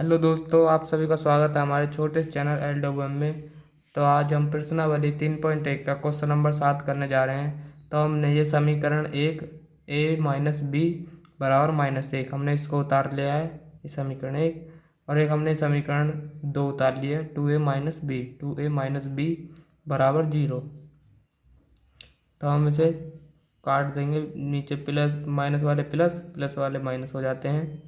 Hello दोस्तों, आप सभी का स्वागत है हमारे छोटे से चैनल LWM में। तो आज हम प्रश्नावली 3.1 का क्वेश्चन नंबर 7 करने जा रहे हैं। तो हमने ये समीकरण एक a माइनस बी बराबर -1 हमने इसको उतार लिया है, ये समीकरण एक। और एक हमने समीकरण 2 उतार लिया है 2a-b बराबर 0। तो हम इसे काट देंगे, नीचे प्लस माइनस वाले प्लस प्लस वाले माइनस हो जाते हैं।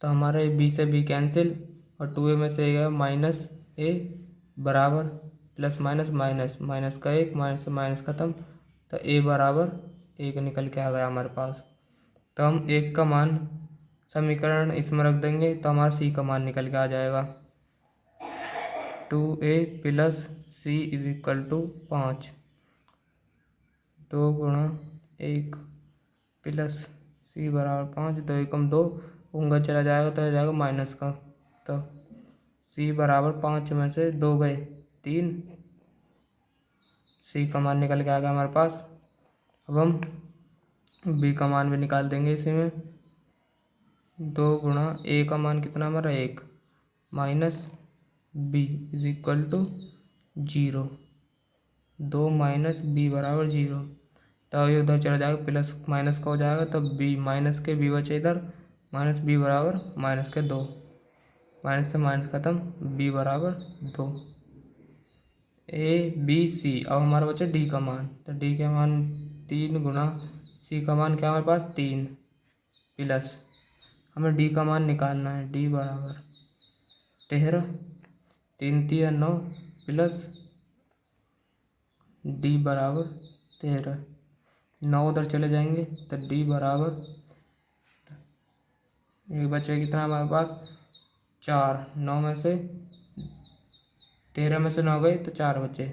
तो हमारा ये बी से बी कैंसिल और 2a में से गया -a बराबर प्लस माइनस माइनस माइनस का एक, माइनस से माइनस ख़त्म। तो a बराबर 1 निकल के आ गया हमारे पास। तो हम 1 का मान समीकरण इसमें रख देंगे तो हमारा c का मान निकल के आ जाएगा 2a plus c is equal to 5। 2 गुणा 1 प्लस c बराबर 5, 2 एकम 2 उंगा चला जाएगा तो आ जाएगा माइनस का। तो c बराबर 5 में से 2 गए 3, c का मान निकल के आ गया हमारे पास। अब हम b का मान भी निकाल देंगे इसी में। 2 गुणा a का मान कितना हमारा 1 minus b is equal to 0। 2 minus b बराबर 0। तो ये उधर चला जाएगा, प्लस माइनस का हो जाएगा तो b माइनस के b बचे इधर, माइनस b बराबर माइनस के 2, माइनस से माइनस ख़त्म, b बराबर 2। a b c। अब हमारे बचे d का मान, तो d का मान 3 गुणा c का मान क्या हमारे पास 3 प्लस हमें d का मान निकालना है, d बराबर 13, 3 3 9 प्लस d बराबर 13। 9 उधर चले जाएंगे तो d बराबर ये बचे कितना हमारे पास 4। 9 में से 13 में से 9 गए तो 4 बचे,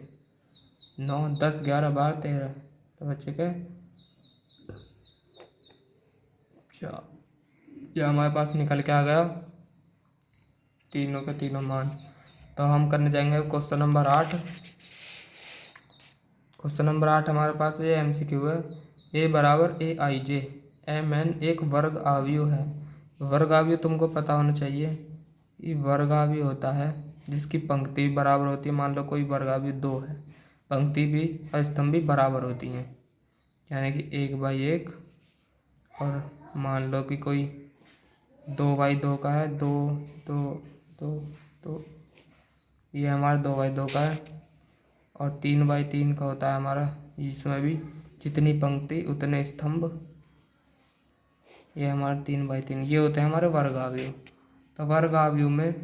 9 10 11 12 13, तो बचे क्या 4। ये हमारे पास निकल के आ गया तीनों के तीनों मान। तो हम करने जाएंगे क्वेश्चन नंबर 8। क्वेश्चन नंबर 8 हमारे पास ये MCQ है। a बराबर aij mn एक वर्ग आव्यूह है। वर्ग आव्यूह तुमको पता होना चाहिए। ये वर्ग आव्यूह होता है जिसकी पंक्ति भी बराबर होती है। मान लो कोई वर्ग आव्यूह 2 है, पंक्ति भी और स्तंभ भी बराबर होती हैं, यानी कि 1/1। और मान लो कि कोई 2/2 का है, 2 2 2 2, ये हमारा 2/2 का है। और 3/3 का होता है हमारा, इसमें भी जितनी पंक्ति उतने स्तंभ, ये हमारा 3/3। ये होते हैं हमारे वर्ग आव्यूह। तो वर्ग आव्यूह में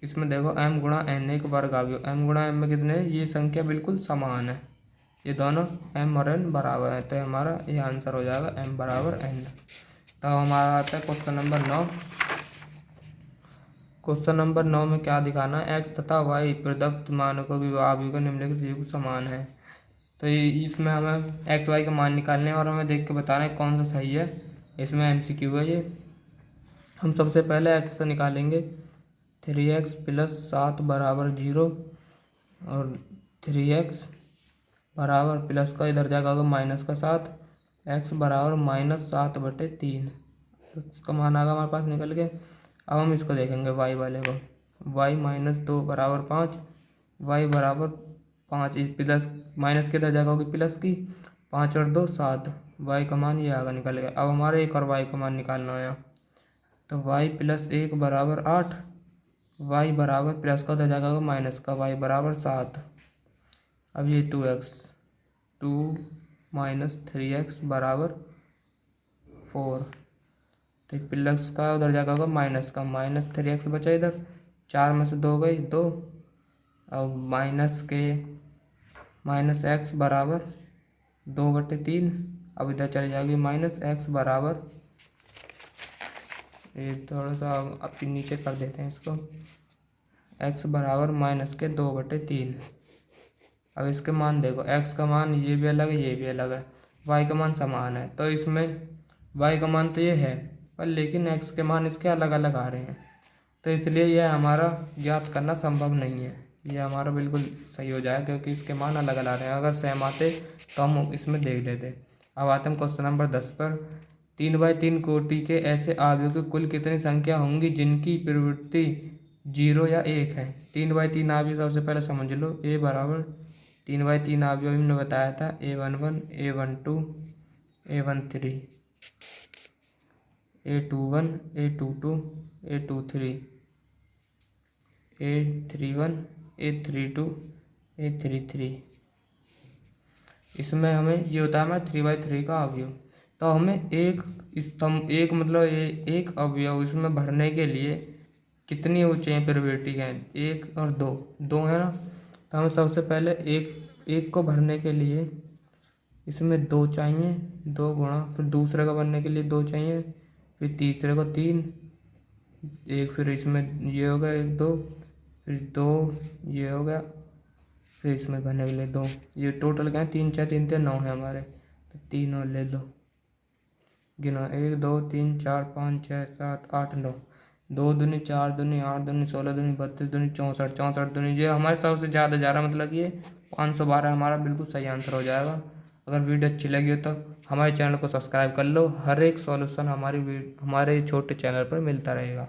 इसमें देखो m गुणा n एक वर्ग आव्यूह, m गुणा m में कितने, ये संख्या बिल्कुल समान है, ये दोनों m और n बराबर है। तो हमारा ये आंसर हो जाएगा m बराबर n। तो हमारा आता है क्वेश्चन नंबर 9। क्वेश्चन नंबर 9 में क्या दिखाना है, x तथा y प्रदत्त मानकों की आव्यूह का निम्नलिखित युग्म समान है। तो इसमें हमें x y का मान निकालने हैं और हमें देख के बताना है कौन सा सही है। इसमें MCQ है ये। हम सबसे पहले x का निकालेंगे, 3x प्लस 7 बराबर 0 और 3x बराबर प्लस का इधर जाएगा माइनस का 7, x बराबर -7/3। इसका मान आगा हमारे पास निकल के। अब हम इसको देखेंगे y वाले को, y -2 बराबर 5, y बराबर 5 प्लस माइनस के इधर जगह होगी प्लस की, 5 और 2 7, y का मान ये आगे निकल गया। अब हमारे एक और y का मान निकालना है, तो y प्लस 1 बराबर 8, y बराबर प्लस का उधर जगह होगा माइनस का, y बराबर 7। अब ये 2x, 2 माइनस 3x बराबर 4, तो प्लस का उधर जाकर होगा माइनस का, -3x बचा इधर, 4 में से 2 गई 2। अब -x बराबर 2/3। अब इधर चली जाएगी -x बराबर, ये थोड़ा सा अब नीचे कर देते हैं इसको, x बराबर -2/3। अब इसके मान देखो, x का मान ये भी अलग है, ये भी अलग है, y का मान समान है। तो इसमें y का मान तो ये है पर लेकिन x के मान इसके अलग अलग आ रहे हैं, तो इसलिए यह हमारा ज्ञात करना संभव नहीं है। यह हमारा बिल्कुल सही हो जाएगा क्योंकि इसके मान अलग अलग आ रहे हैं। अगर सेम आते तो हम इसमें देख लेते। अब आते हैं क्वेश्चन नंबर 10 पर। 3x3 कोटि के ऐसे अवयवों की कुल कितनी संख्या होंगी जिनकी प्रवृत्ति 0 या 1 है। 3x3 अवयव सबसे पहले समझ लो। A बराबर 3x3 अवयव हमने बताया था A11 A12 A13 A21 A22 A23 A31 A32 A33। इसमें हमें ये होता है हमारा 3x3 का अवयव। तो हमें एक स्तंभ एक मतलब एक अवयव इसमें भरने के लिए कितनी ऊंचाई प्रवृत्ति है, 1 और 2 है ना। तो हमें सबसे पहले एक को भरने के लिए इसमें 2 चाहिए, 2 गुणा, फिर दूसरे को भरने के लिए 2 चाहिए, फिर तीसरे को 3, एक, फिर इसमें ये हो गया 1 2, फिर 2 ये हो गया, फिर इसमें भरने के लिए 2। ये टोटल क्या है 3 4 3 9 है हमारे। तो 3 और ले लो, गिनो 1 2 3 4 5 6 7 8 9, 2 दूनी 4 दूनी 8 दूनी 16 दूनी 32 दूनी 64 64 दूनी, ये हमारे सबसे ज़्यादा जा रहा है, मतलब ये 512 हमारा बिल्कुल सही आंसर हो जाएगा। अगर वीडियो अच्छी लगी हो तो हमारे चैनल को सब्सक्राइब कर लो। हर एक सॉल्यूशन हमारे छोटे चैनल पर मिलता रहेगा।